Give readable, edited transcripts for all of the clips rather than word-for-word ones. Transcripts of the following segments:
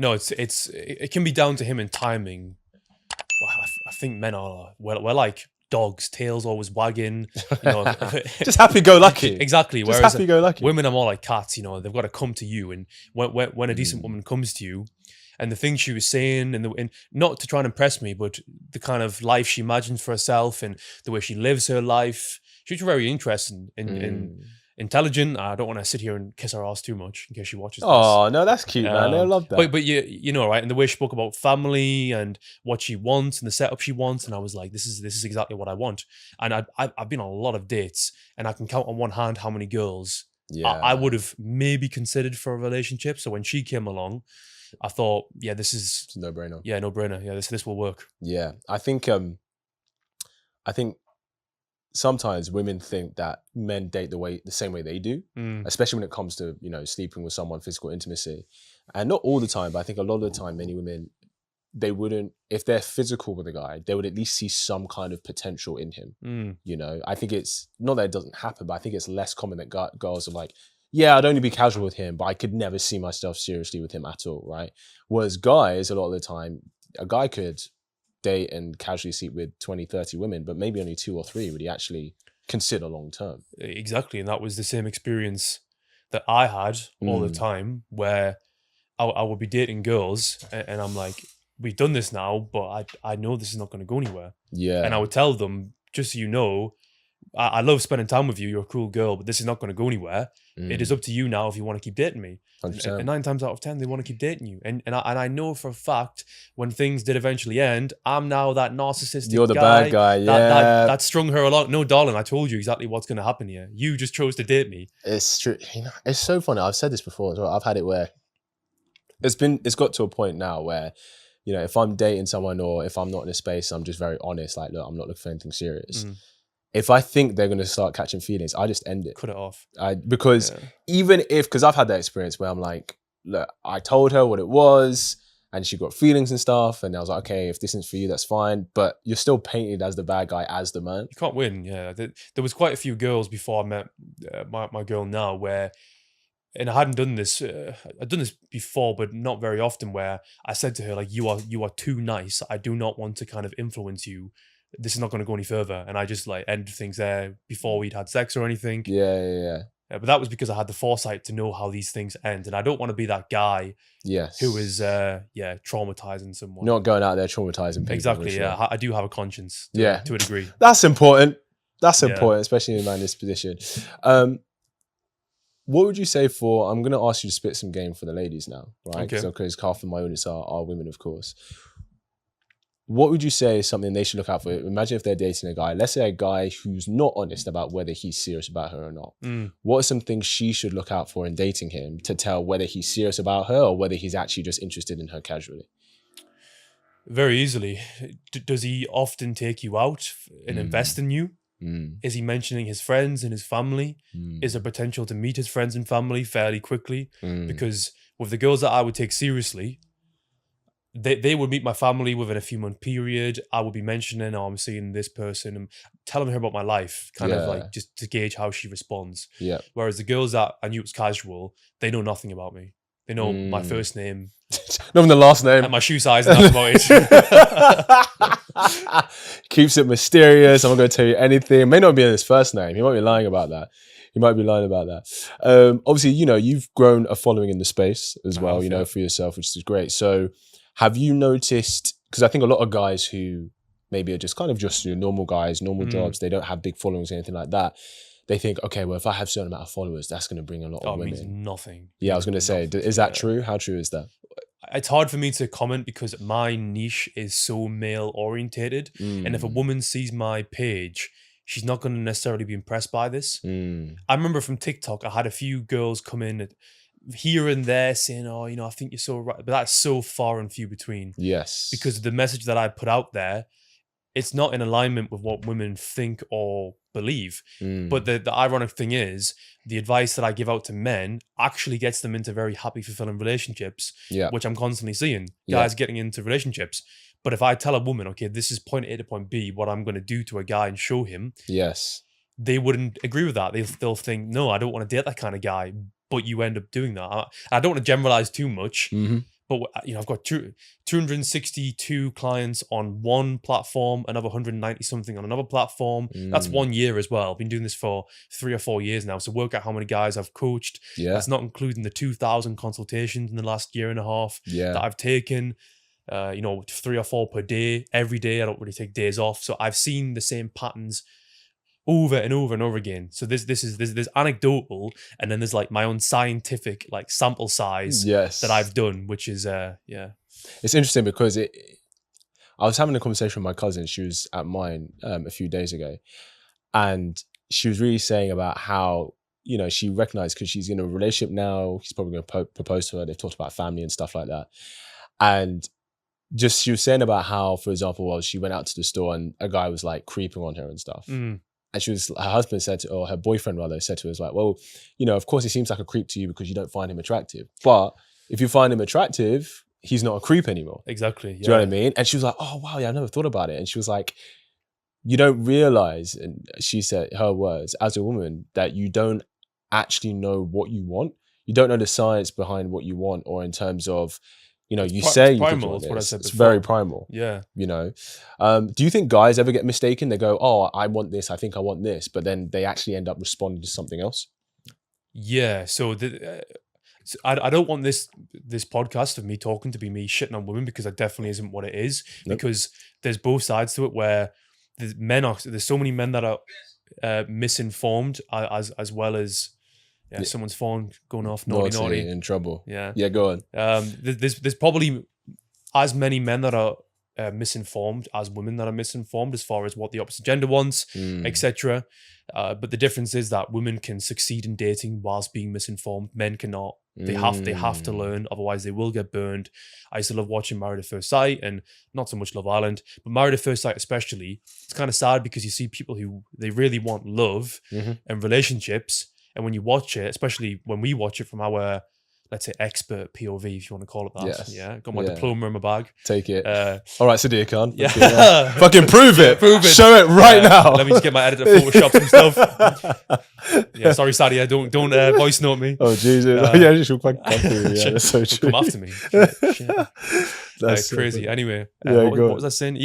No, it can be down to him and timing. Well, I think men are we're like dogs, tails always wagging. You know, Just happy-go-lucky. Exactly. Just Whereas happy-go-lucky. women are more like cats. You know, they've got to come to you, and when a decent woman comes to you, and the things she was saying, and not to try and impress me, but the kind of life she imagines for herself and the way she lives her life, she's very interesting and intelligent. I don't want to sit here and kiss her ass too much in case she watches this. Oh no, that's cute, man. They love that. But you know, right? And the way she spoke about family and what she wants and the setup she wants, and I was like, this is exactly what I want. And I've been on a lot of dates, and I can count on one hand how many girls I would have maybe considered for a relationship. So when she came along, I thought, yeah, this is it's a no-brainer. Yeah, no-brainer. Yeah, this will work. Yeah, I think sometimes women think that men date the same way they do, especially when it comes to, you know, sleeping with someone, physical intimacy. And not all the time, but I think a lot of the time, many women, they wouldn't, if they're physical with a guy, they would at least see some kind of potential in him. You know, I think it's not that it doesn't happen, but I think it's less common that girls are like, yeah, I'd only be casual with him, but I could never see myself seriously with him at all, right? Whereas guys, a lot of the time, a guy could date and casually sleep with 20, 30 women, but maybe only 2 or 3 would he actually consider long term. Exactly. And that was the same experience that I had all the time, where I would be dating girls and I'm like, we've done this now, but I know this is not going to go anywhere. Yeah. And I would tell them, just so you know, I love spending time with you. You're a cool girl, but this is not going to go anywhere. It is up to you now if you want to keep dating me. 100%. And 9 times out of 10, they want to keep dating you. And I know for a fact, when things did eventually end, I'm now that narcissistic guy. You're the bad guy, yeah. That strung her along. No, darling, I told you exactly what's going to happen here. You just chose to date me. It's true. You know, it's so funny. I've said this before as well. I've had it where it's got to a point now where, you know, if I'm dating someone or if I'm not in a space, I'm just very honest. Like, look, I'm not looking for anything serious. If I think they're going to start catching feelings, I just end it. Cut it off. Because even if, because I've had that experience where I'm like, look, I told her what it was and she got feelings and stuff. And I was like, okay, if this isn't for you, that's fine. But you're still painted as the bad guy, as the man. You can't win. Yeah. There was quite a few girls before I met my girl now where, and I hadn't done this, I'd done this before, but not very often, where I said to her, like, you are too nice. I do not want to kind of influence you. This is not going to go any further. And I just like ended things there before we'd had sex or anything. Yeah. But that was because I had the foresight to know how these things end. And I don't want to be that guy who is, traumatizing someone. Not going out there traumatizing people. Exactly, sure. yeah. I do have a conscience to a degree. That's important. That's important, especially in a man in this position. What would you say I'm going to ask you to spit some game for the ladies now, right? Because half of my audience are women, of course. What would you say is something they should look out for? Imagine if they're dating a guy, let's say a guy who's not honest about whether he's serious about her or not. What are some things she should look out for in dating him to tell whether he's serious about her or whether he's actually just interested in her casually? Very easily. Does he often take you out and invest in you? Is he mentioning his friends and his family? Is there potential to meet his friends and family fairly quickly? Because with the girls that I would take seriously, they would meet my family within a few month period. I would be mentioning, I'm seeing this person and telling her about my life, kind of like just to gauge how she responds. Yeah. Whereas the girls that I knew it was casual, they know nothing about me. They know my first name. Not even the last name. And my shoe size, and that's about it. Keeps it mysterious. I'm not going to tell you anything. It may not be in his first name. He might be lying about that. Obviously, you know, you've grown a following in the space as well, you know, for yourself, which is great. So have you noticed, because I think a lot of guys who maybe are just kind of just normal guys, normal jobs, they don't have big followings or anything like that. They think, okay, well, if I have a certain amount of followers, that's going to bring a lot of women. It means nothing. Yeah, I was going to say, is that true? How true is that? It's hard for me to comment because my niche is so male orientated. And if a woman sees my page, she's not going to necessarily be impressed by this. I remember from TikTok, I had a few girls come in here and there saying, oh, you know, I think you're so right. But that's so far and few between. Yes. Because the message that I put out there, it's not in alignment with what women think or believe. But the ironic thing is, the advice that I give out to men actually gets them into very happy, fulfilling relationships, which I'm constantly seeing. Guys getting into relationships. But if I tell a woman, okay, this is point A to point B, what I'm going to do to a guy and show him, they wouldn't agree with that. They'll think, no, I don't want to date that kind of guy. But you end up doing that. I don't want to generalize too much, But I've got 262 clients on one platform, another 190 something on another platform. That's 1 year as well. I've been doing this for 3 or 4 years now. So work out how many guys I've coached. Yeah. That's not including the 2,000 consultations in the last year and a half Yeah. that I've taken. 3 or 4 per day, every day. I don't really take days off. So I've seen the same patterns over and over and over again. So there's anecdotal, and then there's like my own scientific like sample size that I've done, which is It's interesting because I was having a conversation with my cousin. She was at mine a few days ago, and she was really saying about how, she recognized, because she's in a relationship now, he's probably going to propose to her. They've talked about family and stuff like that, and she was saying about how, for example, she went out to the store and a guy was like creeping on her and stuff. And her husband said or her boyfriend rather said to her, like, well, of course he seems like a creep to you because you don't find him attractive. But if you find him attractive, he's not a creep anymore. Exactly. Yeah. Do you know what I mean? And she was like, oh, wow, yeah, I never thought about it. And she was like, you don't realize, and she said her words, as a woman, that you don't actually know what you want. You don't know the science behind what you want, or in terms of, you say you primal, think what I said it's before. very primal. Yeah. Do you think guys ever get mistaken? They go, oh, I want this, I think I want this, but then they actually end up responding to something else? Yeah. So I don't want this podcast of me talking to be me shitting on women, because that definitely isn't what it is. Nope. Because there's both sides to it, where there's so many men that are misinformed, as well as someone's phone going off, naughty, in trouble. Yeah, go on. There's probably as many men that are misinformed as women that are misinformed, as far as what the opposite gender wants, etc. But the difference is that women can succeed in dating whilst being misinformed. Men cannot. They have to learn, otherwise they will get burned. I used to love watching Married at First Sight, and not so much Love Island, but Married at First Sight especially. It's kind of sad because you see people who they really want love and relationships, and when you watch it, especially when we watch it from our, let's say, expert POV, if you want to call it that. Yes. Yeah, got my diploma in my bag. Take it. All right, Sadiq Khan. Yeah. Fucking prove it. Prove it. Show it right now. Let me just get my editor Photoshop some stuff. Yeah, sorry, Sadia, don't voice note me. Oh, Jesus. You should quite come through. Yeah, that's so true. Come after me. Shit. That's crazy. Anyway, what was I saying?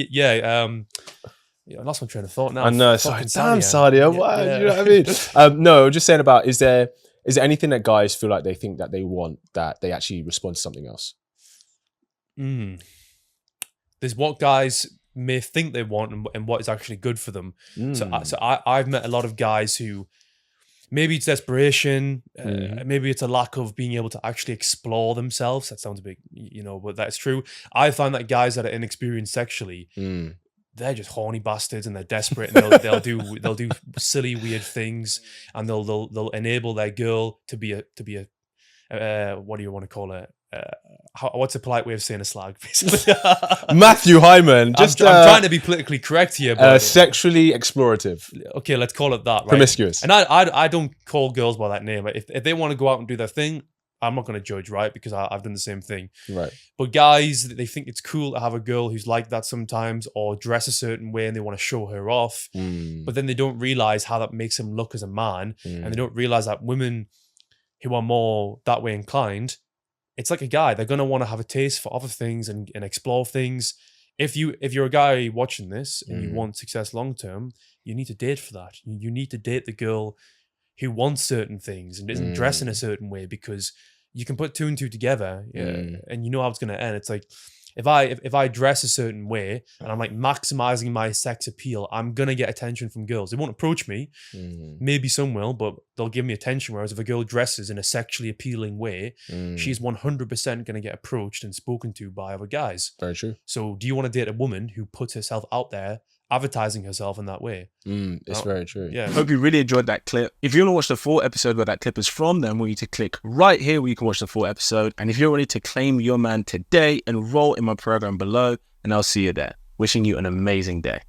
I lost my train of thought now. I know. Sorry. Damn, Sadia. Why? You know what I mean? No, just saying about, is there anything that guys feel like they think that they want that they actually respond to something else? There's what guys may think they want and what is actually good for them. So I've met a lot of guys who, maybe it's desperation, maybe it's a lack of being able to actually explore themselves. That sounds a bit, but that's true. I find that guys that are inexperienced sexually, they're just horny bastards, and they're desperate, and they'll do silly, weird things, and they'll enable their girl to be a what do you want to call it? What's a polite way of saying a slag, basically? Matthew Hyman. I'm trying to be politically correct here, but sexually explorative. Okay, let's call it that. Right? Promiscuous. And I don't call girls by that name. If they want to go out and do their thing, I'm not going to judge, right? Because I've done the same thing. Right. But guys, they think it's cool to have a girl who's like that sometimes, or dress a certain way, and they want to show her off. But then they don't realize how that makes them look as a man. And they don't realize that women who are more that way inclined, it's like a guy. They're going to want to have a taste for other things and explore things. If you're a guy watching this and you want success long-term, you need to date for that. You need to date the girl who wants certain things and isn't dressed in a certain way, because you can put two and two together, and you know how it's going to end. It's like, if I dress a certain way and I'm like maximizing my sex appeal, I'm going to get attention from girls. They won't approach me. Maybe some will, but they'll give me attention. Whereas if a girl dresses in a sexually appealing way, she's 100% going to get approached and spoken to by other guys. Very true. So do you want to date a woman who puts herself out there, advertising herself in that way? It's very true. Yeah. Hope you really enjoyed that clip. If you want to watch the full episode where that clip is from, then I want you to click right here where you can watch the full episode. And if you're ready to claim your man today, enroll in my program below, and I'll see you there. Wishing you an amazing day.